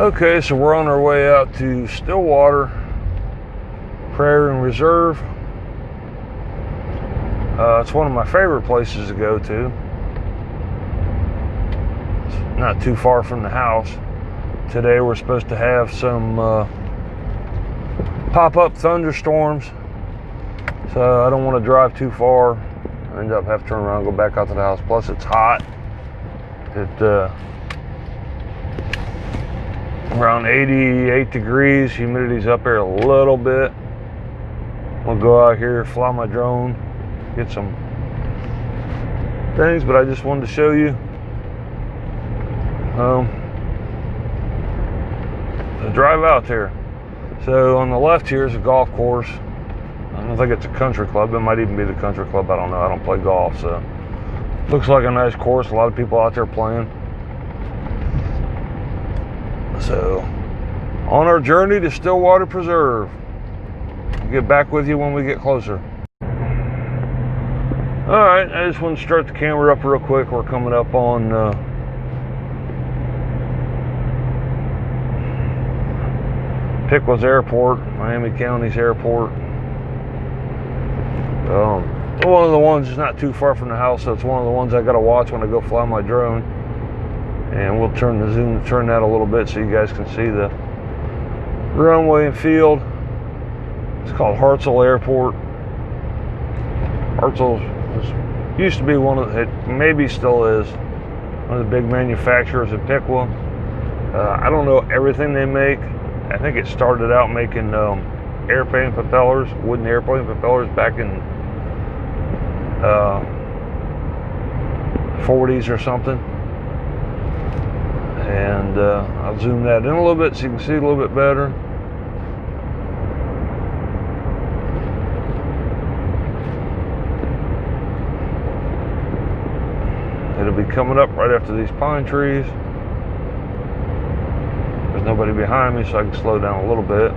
Okay, so we're on our way out to Stillwater Prairie Reserve. It's one of my favorite places to go to. It's not too far from the house. Today we're supposed to have some pop-up thunderstorms, so I don't want to drive too far. I end up having to turn around and go back out to the house. Plus it's hot. Around 88 degrees, humidity's up there a little bit. We'll go out here, fly my drone, get some things, but I just wanted to show you the drive out there. So on the left here is a golf course. I don't think it's a country club. It might even be the country club. I don't know. I don't play golf, so looks like a nice course. A lot of people out there playing. So, on our journey to Stillwater Preserve. I'll get back with you when we get closer. Alright, I just want to start the camera up real quick. We're coming up on Pickles Airport, Miami County's airport. One of the ones is not too far from the house, so it's one of the ones I gotta watch when I go fly my drone. And we'll turn the zoom, turn that a little bit so you guys can see the runway and field. It's called Hartselle Airport. Hartselle used to be one of, it maybe still is, one of the big manufacturers of Pickle. I don't know everything they make. I think it started out making airplane propellers, wooden airplane propellers back in 40s or something. And I'll zoom that in a little bit so you can see it a little bit better. It'll be coming up right after these pine trees. There's nobody behind me, so I can slow down a little bit.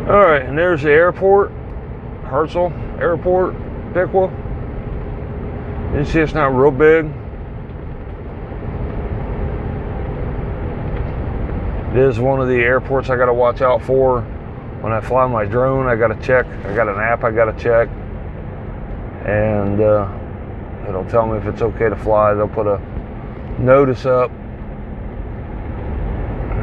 Alright, and there's the airport, Hartselle Airport, Pickle. You see it's not real big. It is one of the airports I gotta watch out for. When I fly my drone, I gotta check. I got an app I gotta check. And it'll tell me if it's okay to fly. They'll put a notice up.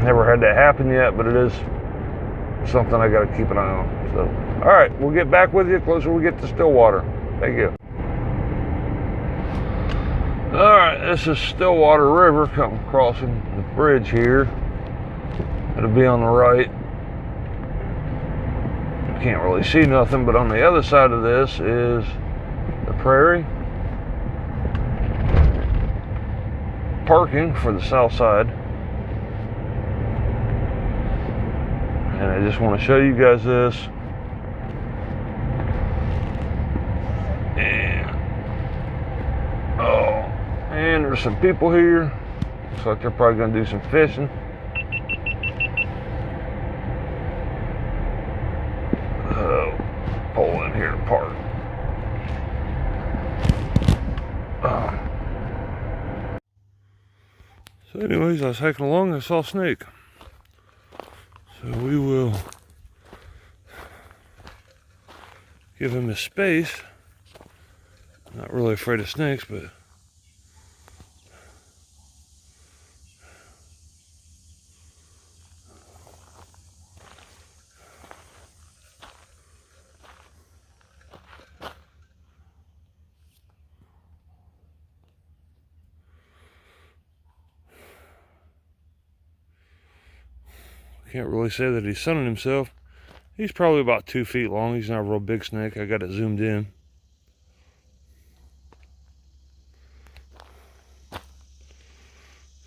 Never had that happen yet, but it is something I got to keep an eye on. So, all right, we'll get back with you closer we get to Stillwater. Thank you. All right, this is Stillwater River crossing the bridge here. It'll be on the right. Can't really see nothing, but on the other side of this is the prairie. Parking for the south side. And I just want to show you guys this. And there's some people here. Looks like they're probably going to do some fishing. Pull in here to park. So anyways, I was hiking along and I saw a snake. So we will give him his space. Not really afraid of snakes, but can't really say that he's sunning himself. He's probably about 2 feet long. He's not a real big snake. I got it zoomed in.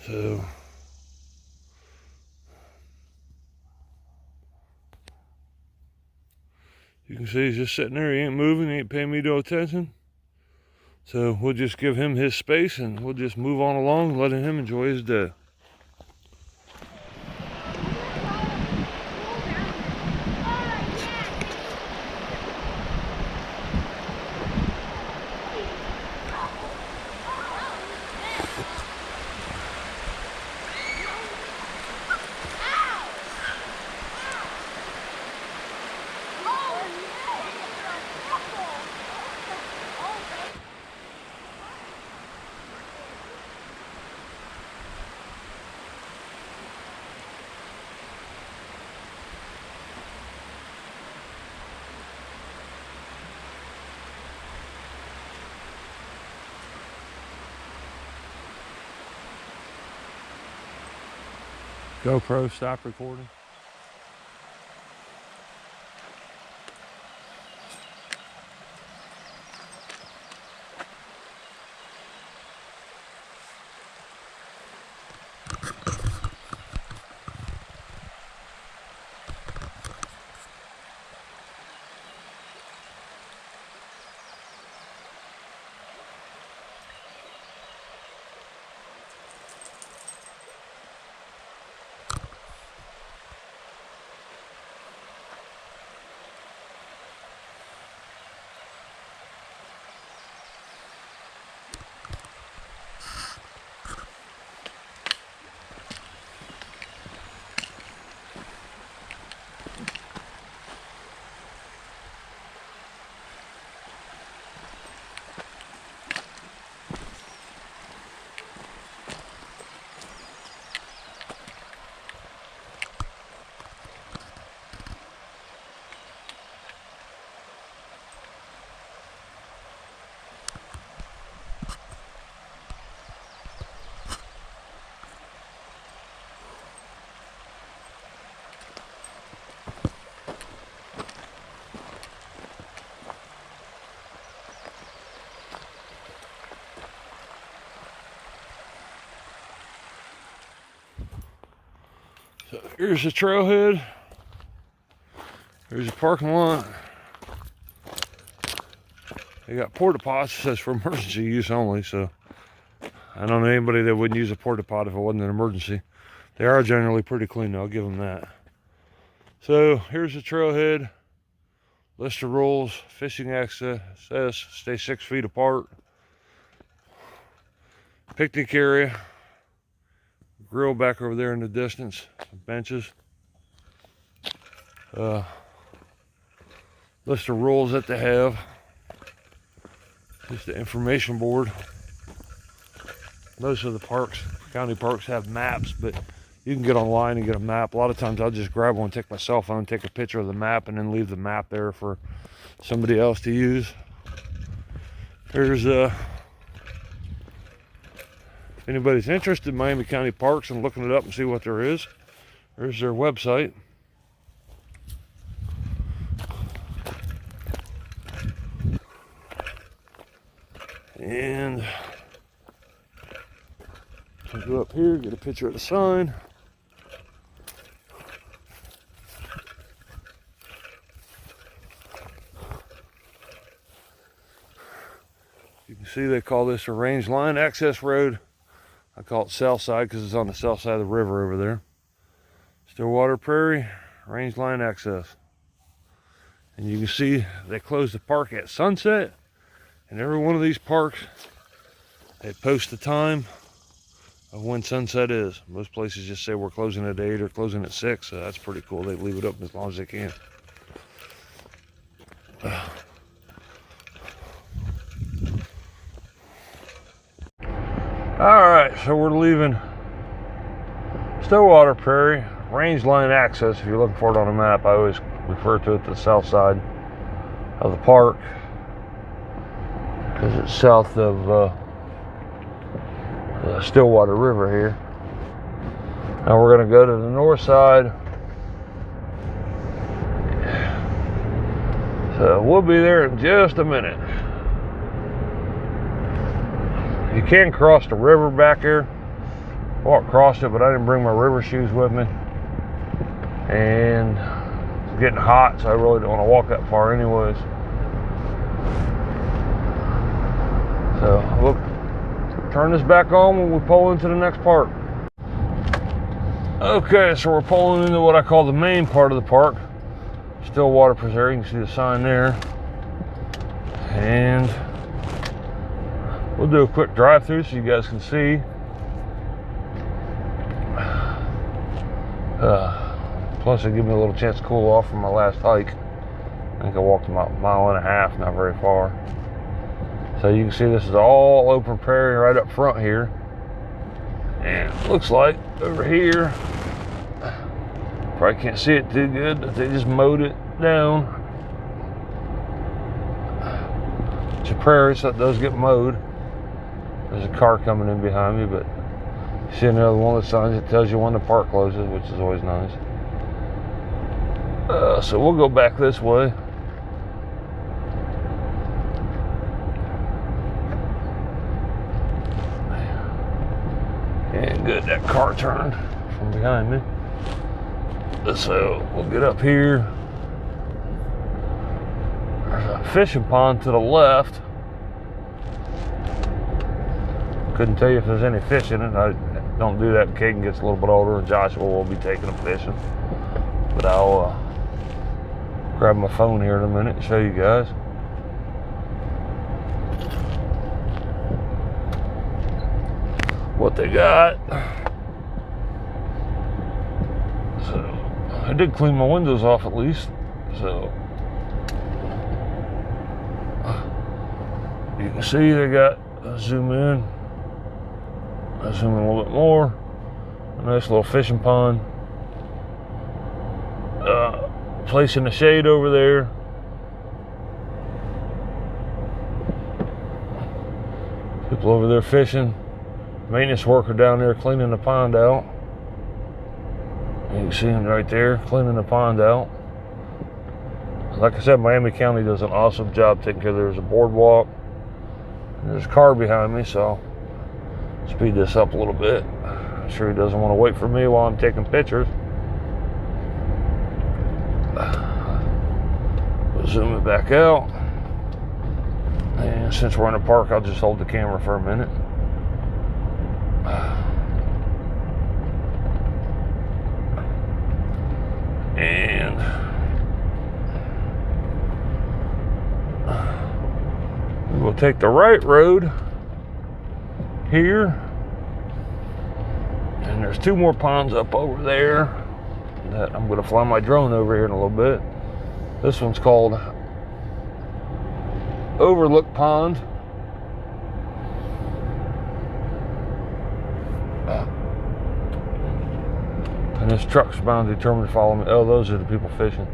So you can see he's just sitting there. He ain't moving. He ain't paying me no attention. So we'll just give him his space and we'll just move on along, letting him enjoy his day. GoPro, stop recording. So here's the trailhead. Here's the parking lot. They got porta pots. It says for emergency use only, so I don't know anybody that wouldn't use a porta pot if it wasn't an emergency. They are generally pretty clean though, I'll give them that. So here's the trailhead. List of rules. Fishing access says stay 6 feet apart. Picnic area. Grill back over there in the distance. Some benches. List of rules that they have. Just the information board. Most of the parks, county parks, have maps, but you can get online and get a map. A lot of times I'll just grab one, take my cell phone, take a picture of the map, and then leave the map there for somebody else to use. There's if anybody's interested in Miami County Parks and looking it up and see what there is, there's their website. And I'll go up here, get a picture of the sign. You can see they call this a range line access road. I call it south side because it's on the south side of the river over there. Stillwater Prairie, range line access. And you can see they close the park at sunset. And every one of these parks, they post the time of when sunset is. Most places just say we're closing at 8 or closing at 6, so that's pretty cool. They leave it open as long as they can. Alright, so we're leaving Stillwater Prairie, range line access. If you're looking for it on a map, I always refer to it to the south side of the park, because it's south of the Stillwater River here. Now we're going to go to the north side. So we'll be there in just a minute. You can cross the river back here. Walk across it, but I didn't bring my river shoes with me. And it's getting hot, so I really don't want to walk that far anyways. So we'll turn this back on when we pull into the next park. Okay, so we're pulling into what I call the main part of the park, Stillwater Prairie. You can see the sign there. And we'll do a quick drive-through so you guys can see. Plus it'll give me a little chance to cool off from my last hike. I think I walked about 1.5 miles, not very far. So you can see this is all open prairie right up front here. And it looks like over here, probably can't see it too good, but they just mowed it down. It's a prairie, so it does get mowed. There's a car coming in behind me, but See another one of the signs that tells you when the park closes, which is always nice. So we'll go back this way. And good, that car turned from behind me. So we'll get up here. There's a fishing pond to the left. Couldn't tell you if there's any fish in it. I don't do that when Caden gets a little bit older, and Joshua will be taking him fishing. But I'll grab my phone here in a minute and show you guys. What they got. So I did clean my windows off at least. So you can see they got, zoom in. I zoom in a little bit more. A nice little fishing pond. Place in the shade over there. People over there fishing. Maintenance worker down there cleaning the pond out. You can see him right there cleaning the pond out. Like I said, Miami County does an awesome job taking care of. There's a boardwalk. And there's a car behind me, so speed this up a little bit. I'm sure he doesn't want to wait for me while I'm taking pictures. We'll zoom it back out. And since we're in the park, I'll just hold the camera for a minute. And we'll take the right road here. And there's two more ponds up over there that I'm going to fly my drone over here in a little bit. This one's called Overlook Pond. And this truck's bound determined to follow me. Oh, those are the people fishing.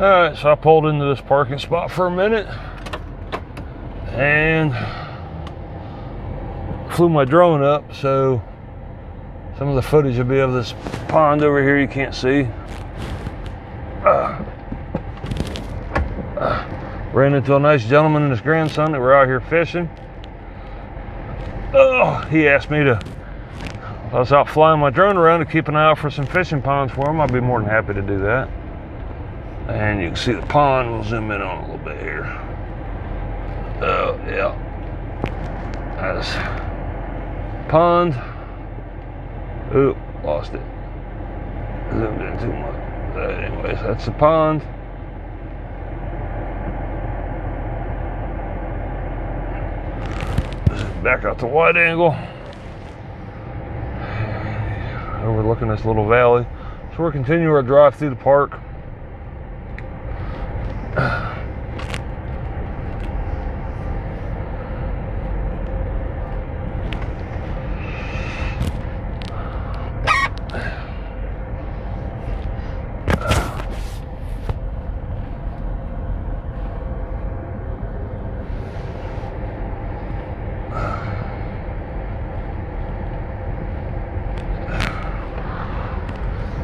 Alright, so I pulled into this parking spot for a minute and flew my drone up, so some of the footage will be of this pond over here you can't see. Ran into a nice gentleman and his grandson that were out here fishing. He asked me to, if I was out flying my drone around, to keep an eye out for some fishing ponds for him. I'd be more than happy to do that. And you can see the pond. We'll zoom in on it a little bit here. Oh, yeah. That's pond. Oop, lost it. Zoomed in too much. But anyways, that's the pond. Back out to wide angle. Overlooking this little valley. So we're continuing our drive through the park.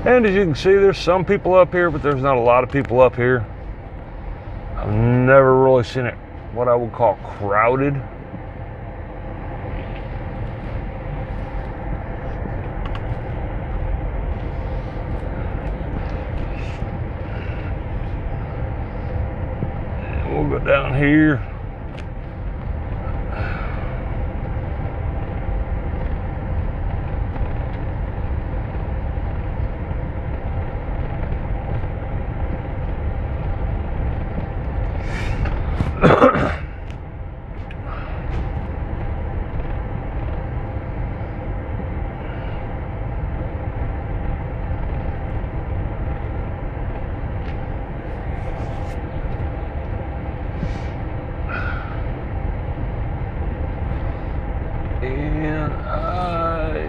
And as you can see, there's some people up here, but there's not a lot of people up here. I've never really seen it what I would call crowded. And we'll go down here. And I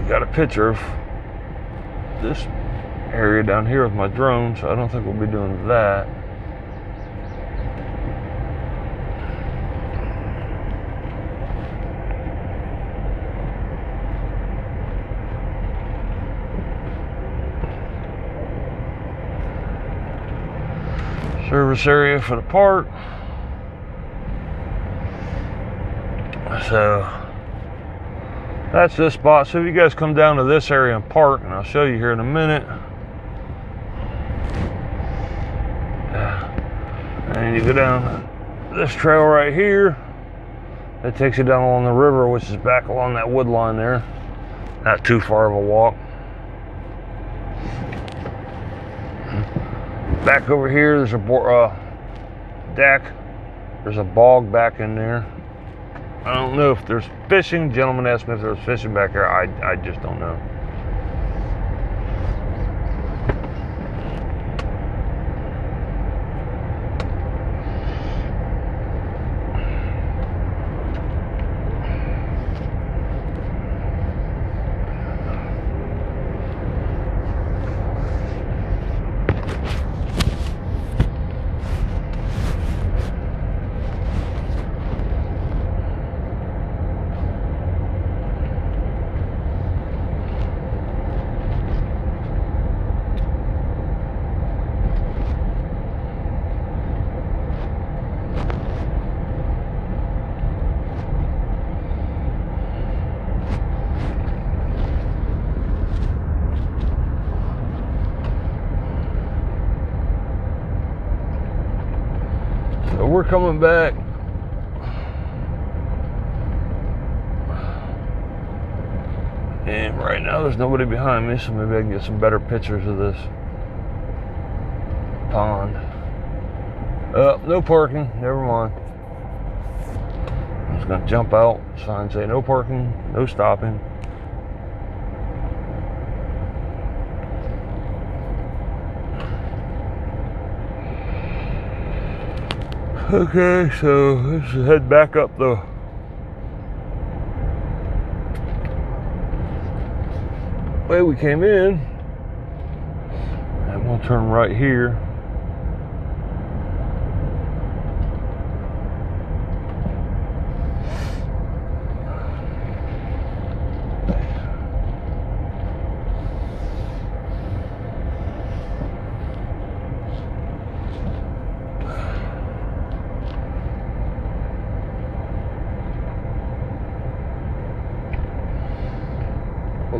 got a picture of this area down here with my drone, so I don't think we'll be doing that. Service area for the park. So that's this spot. So if you guys come down to this area and park, and I'll show you here in a minute, and you go down this trail right here, that takes you down along the river, which is back along that wood line there. Not too far of a walk. Back over here, there's a deck. There's a bog back in there. I don't know if there's fishing. Gentleman asked me if there was fishing back there. I just don't know. So we're coming back. And right now there's nobody behind me, so maybe I can get some better pictures of this pond. No parking, never mind. I'm just gonna jump out, sign say no parking, no stopping. Okay, so let's head back up the way we came in, and we'll turn right here.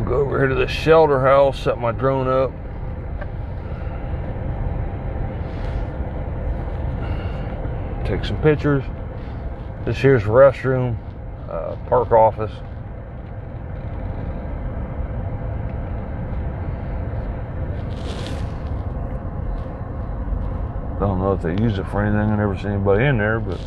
Go over here to the shelter house, set my drone up. Take some pictures. This here's the restroom, park office. Don't know if they use it for anything. I never seen anybody in there, but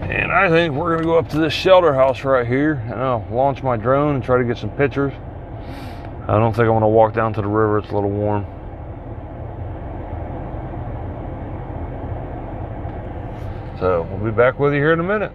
and I think we're gonna go up to this shelter house right here, and I'll launch my drone and try to get some pictures. I don't think I'm gonna walk down to the river. It's a little warm. So we'll be back with you here in a minute.